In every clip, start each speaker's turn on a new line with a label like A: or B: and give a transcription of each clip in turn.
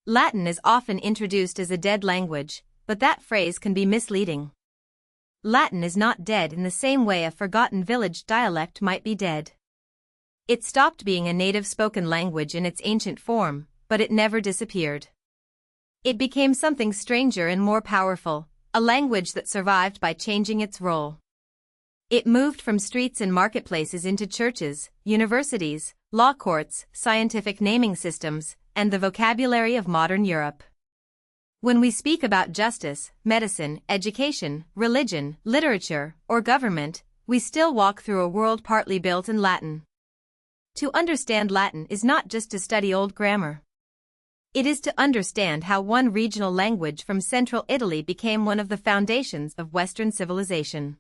A: Latin is often introduced as a dead language, but that phrase can be misleading. Latin is not dead in the same way a forgotten village dialect might be dead. It stopped being a native spoken language in its ancient form, but it never disappeared. It became something stranger and more powerful, a language that survived by changing its role. It moved from streets and marketplaces into churches, universities, law courts, scientific naming systems, and the vocabulary of modern Europe. When we speak about justice, medicine, education, religion, literature, or government, we still walk through a world partly built in Latin. To understand Latin is not just to study old grammar. It is to understand how one regional language from central Italy became one of the foundations of Western civilization.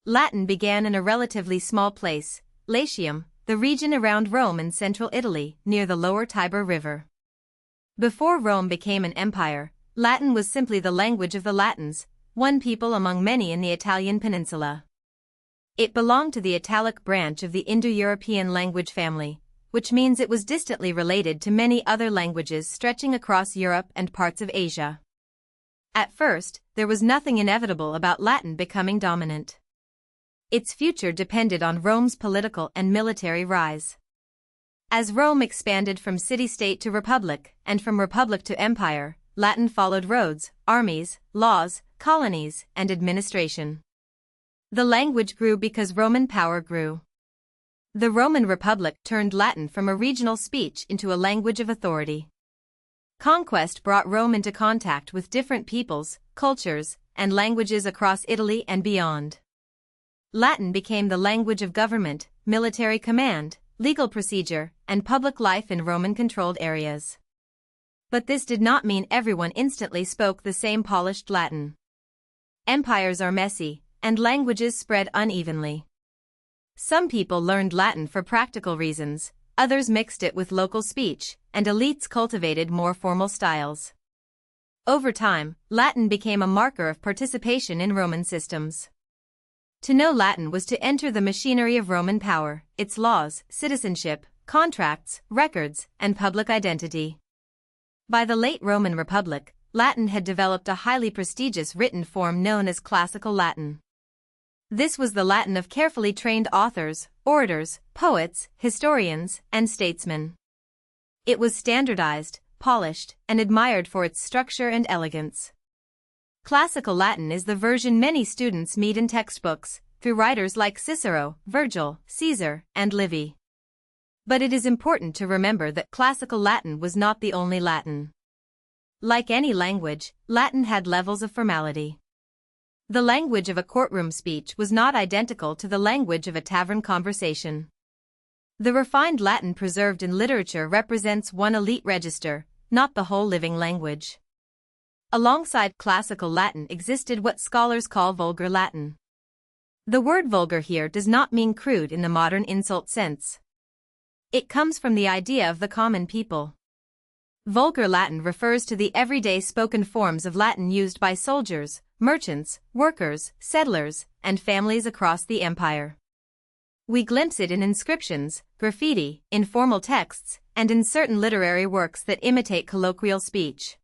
A: Latin began in a relatively small place, Latium, the region around Rome in central Italy, near the lower Tiber River. Before Rome became an empire, Latin was simply the language of the Latins, one people among many in the Italian peninsula. It belonged to the Italic branch of the Indo-European language family, which means it was distantly related to many other languages stretching across Europe and parts of Asia. At first, there was nothing inevitable about Latin becoming dominant. Its future depended on Rome's political and military rise. As Rome expanded from city-state to republic, and from republic to empire, Latin followed roads, armies, laws, colonies, and administration. The language grew because Roman power grew. The Roman Republic turned Latin from a regional speech into a language of authority. Conquest brought Rome into contact with different peoples, cultures, and languages across Italy and beyond. Latin became the language of government, military command, legal procedure, and public life in Roman-controlled areas. But this did not mean everyone instantly spoke the same polished Latin. Empires are messy, and languages spread unevenly. Some people learned Latin for practical reasons, others mixed it with local speech, and elites cultivated more formal styles. Over time, Latin became a marker of participation in Roman systems. To know Latin was to enter the machinery of Roman power, its laws, citizenship, contracts, records, and public identity. By the late Roman Republic, Latin had developed a highly prestigious written form known as Classical Latin. This was the Latin of carefully trained authors, orators, poets, historians, and statesmen. It was standardized, polished, and admired for its structure and elegance. Classical Latin is the version many students meet in textbooks, through writers like Cicero, Virgil, Caesar, and Livy. But it is important to remember that Classical Latin was not the only Latin. Like any language, Latin had levels of formality. The language of a courtroom speech was not identical to the language of a tavern conversation. The refined Latin preserved in literature represents one elite register, not the whole living language. Alongside Classical Latin existed what scholars call Vulgar Latin. The word vulgar here does not mean crude in the modern insult sense. It comes from the idea of the common people. Vulgar Latin refers to the everyday spoken forms of Latin used by soldiers, merchants, workers, settlers, and families across the empire. We glimpse it in inscriptions, graffiti, in formal texts, and in certain literary works that imitate colloquial speech.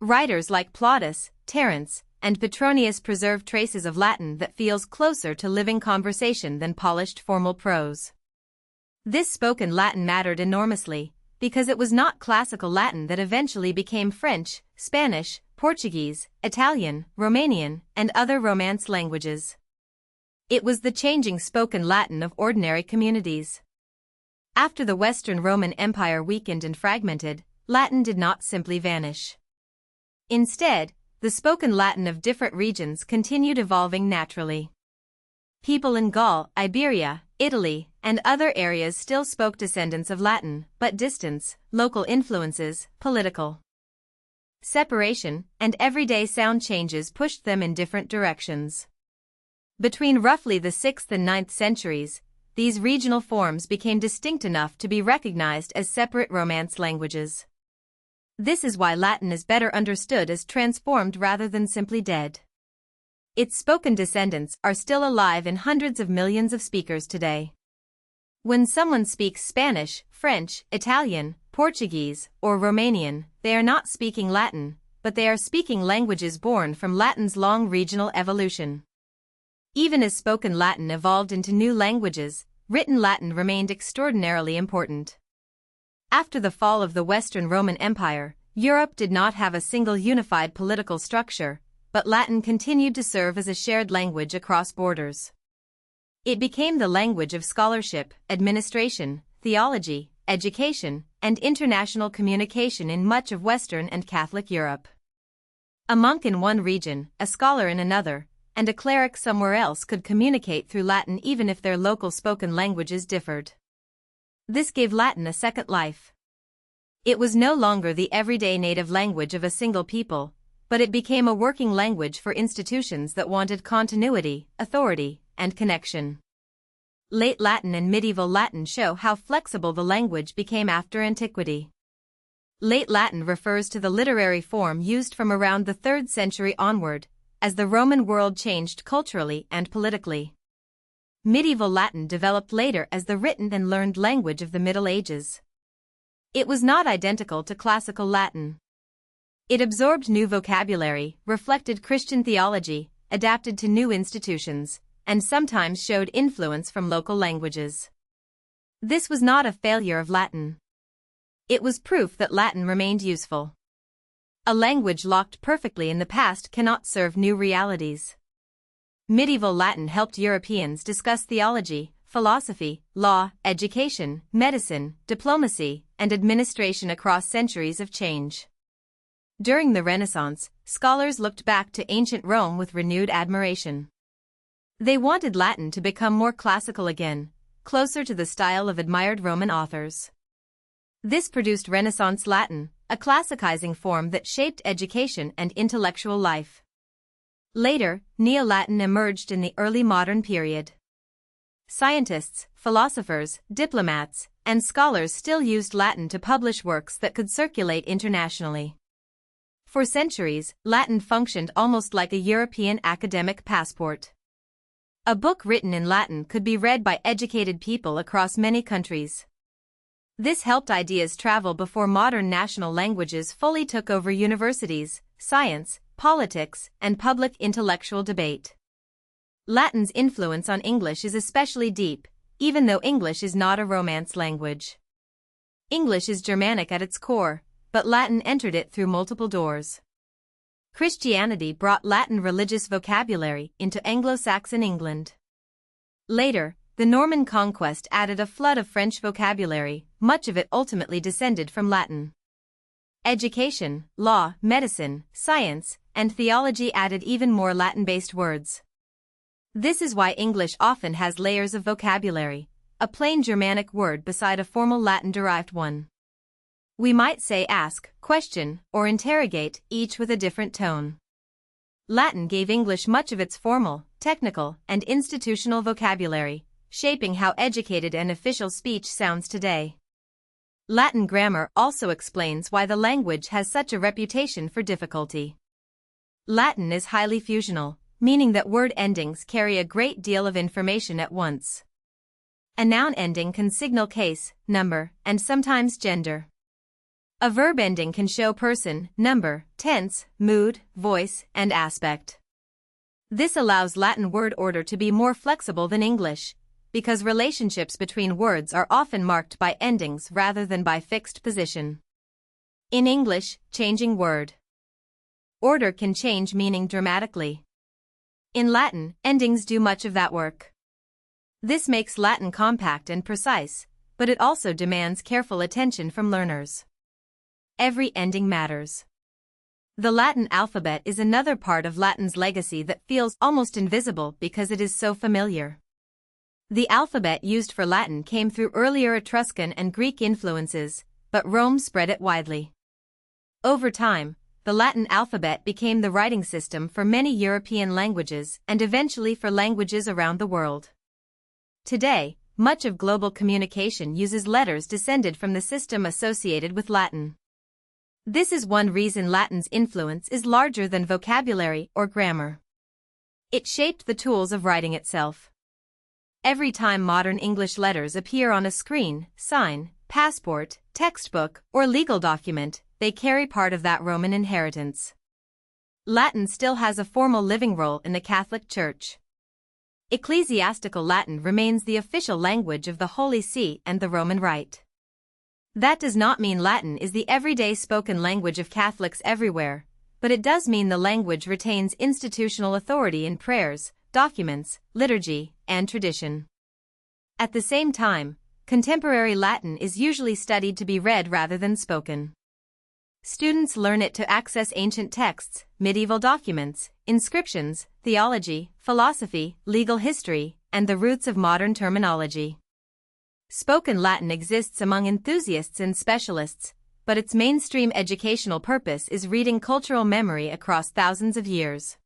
A: Writers like Plautus, Terence, and Petronius preserve traces of Latin that feels closer to living conversation than polished formal prose. This spoken Latin mattered enormously, because it was not Classical Latin that eventually became French, Spanish, Portuguese, Italian, Romanian, and other Romance languages. It was the changing spoken Latin of ordinary communities. After the Western Roman Empire weakened and fragmented, Latin did not simply vanish. Instead, the spoken Latin of different regions continued evolving naturally. People in Gaul, Iberia, Italy, and other areas still spoke descendants of Latin, but distance, local influences, political separation, and everyday sound changes pushed them in different directions. Between roughly the 6th and 9th centuries, these regional forms became distinct enough to be recognized as separate Romance languages. This is why Latin is better understood as transformed rather than simply dead. Its spoken descendants are still alive in hundreds of millions of speakers today. When someone speaks Spanish, French, Italian, Portuguese, or Romanian, they are not speaking Latin, but they are speaking languages born from Latin's long regional evolution. Even as spoken Latin evolved into new languages, written Latin remained extraordinarily important. After the fall of the Western Roman Empire, Europe did not have a single unified political structure, but Latin continued to serve as a shared language across borders. It became the language of scholarship, administration, theology, education, and international communication in much of Western and Catholic Europe. A monk in one region, a scholar in another, and a cleric somewhere else could communicate through Latin even if their local spoken languages differed. This gave Latin a second life. It was no longer the everyday native language of a single people, but it became a working language for institutions that wanted continuity, authority, and connection. Late Latin and medieval Latin show how flexible the language became after antiquity. Late Latin refers to the literary form used from around the 3rd century onward, as the Roman world changed culturally and politically. Medieval Latin developed later as the written and learned language of the Middle Ages. It was not identical to classical Latin. It absorbed new vocabulary, reflected Christian theology, adapted to new institutions, and sometimes showed influence from local languages. This was not a failure of Latin. It was proof that Latin remained useful. A language locked perfectly in the past cannot serve new realities. Medieval Latin helped Europeans discuss theology, philosophy, law, education, medicine, diplomacy, and administration across centuries of change. During the Renaissance, scholars looked back to ancient Rome with renewed admiration. They wanted Latin to become more classical again, closer to the style of admired Roman authors. This produced Renaissance Latin, a classicizing form that shaped education and intellectual life. Later, Neo-Latin emerged in the early modern period. Scientists, philosophers, diplomats, and scholars still used Latin to publish works that could circulate internationally. For centuries, Latin functioned almost like a European academic passport. A book written in Latin could be read by educated people across many countries. This helped ideas travel before modern national languages fully took over universities, science, politics, and public intellectual debate. Latin's influence on English is especially deep, even though English is not a Romance language. English is Germanic at its core, but Latin entered it through multiple doors. Christianity brought Latin religious vocabulary into Anglo-Saxon England. Later, the Norman conquest added a flood of French vocabulary, much of it ultimately descended from Latin. Education, law, medicine, science, and theology added even more Latin-based words. This is why English often has layers of vocabulary, a plain Germanic word beside a formal Latin-derived one. We might say ask, question, or interrogate, each with a different tone. Latin gave English much of its formal, technical, and institutional vocabulary, shaping how educated and official speech sounds today. Latin grammar also explains why the language has such a reputation for difficulty. Latin is highly fusional, meaning that word endings carry a great deal of information at once. A noun ending can signal case, number, and sometimes gender. A verb ending can show person, number, tense, mood, voice, and aspect. This allows Latin word order to be more flexible than English, because relationships between words are often marked by endings rather than by fixed position. In English, changing word order can change meaning dramatically. In Latin, endings do much of that work. This makes Latin compact and precise, but it also demands careful attention from learners. Every ending matters. The Latin alphabet is another part of Latin's legacy that feels almost invisible because it is so familiar. The alphabet used for Latin came through earlier Etruscan and Greek influences, but Rome spread it widely. Over time, the Latin alphabet became the writing system for many European languages and eventually for languages around the world. Today, much of global communication uses letters descended from the system associated with Latin. This is one reason Latin's influence is larger than vocabulary or grammar. It shaped the tools of writing itself. Every time modern English letters appear on a screen, sign, passport, textbook, or legal document, they carry part of that Roman inheritance. Latin still has a formal living role in the Catholic Church. Ecclesiastical Latin remains the official language of the Holy See and the Roman Rite. That does not mean Latin is the everyday spoken language of Catholics everywhere, but it does mean the language retains institutional authority in prayers, documents, liturgy, and tradition. At the same time, contemporary Latin is usually studied to be read rather than spoken. Students learn it to access ancient texts, medieval documents, inscriptions, theology, philosophy, legal history, and the roots of modern terminology. Spoken Latin exists among enthusiasts and specialists, but its mainstream educational purpose is reading cultural memory across thousands of years.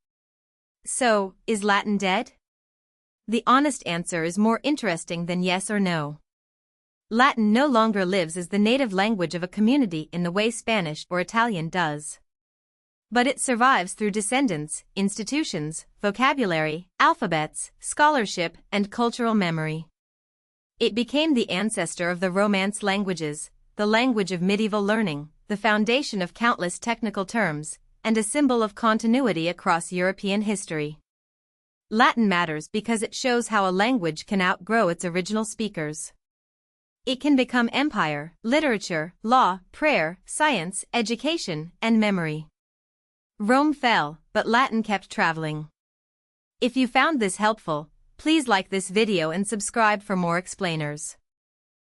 A: So, is Latin dead? The honest answer is more interesting than yes or no. Latin no longer lives as the native language of a community in the way Spanish or Italian does. But it survives through descendants, institutions, vocabulary, alphabets, scholarship, and cultural memory. It became the ancestor of the Romance languages, the language of medieval learning, the foundation of countless technical terms, and a symbol of continuity across European history. Latin matters because it shows how a language can outgrow its original speakers. It can become empire, literature, law, prayer, science, education, and memory. Rome fell, but Latin kept traveling. If you found this helpful, please like this video and subscribe for more explainers.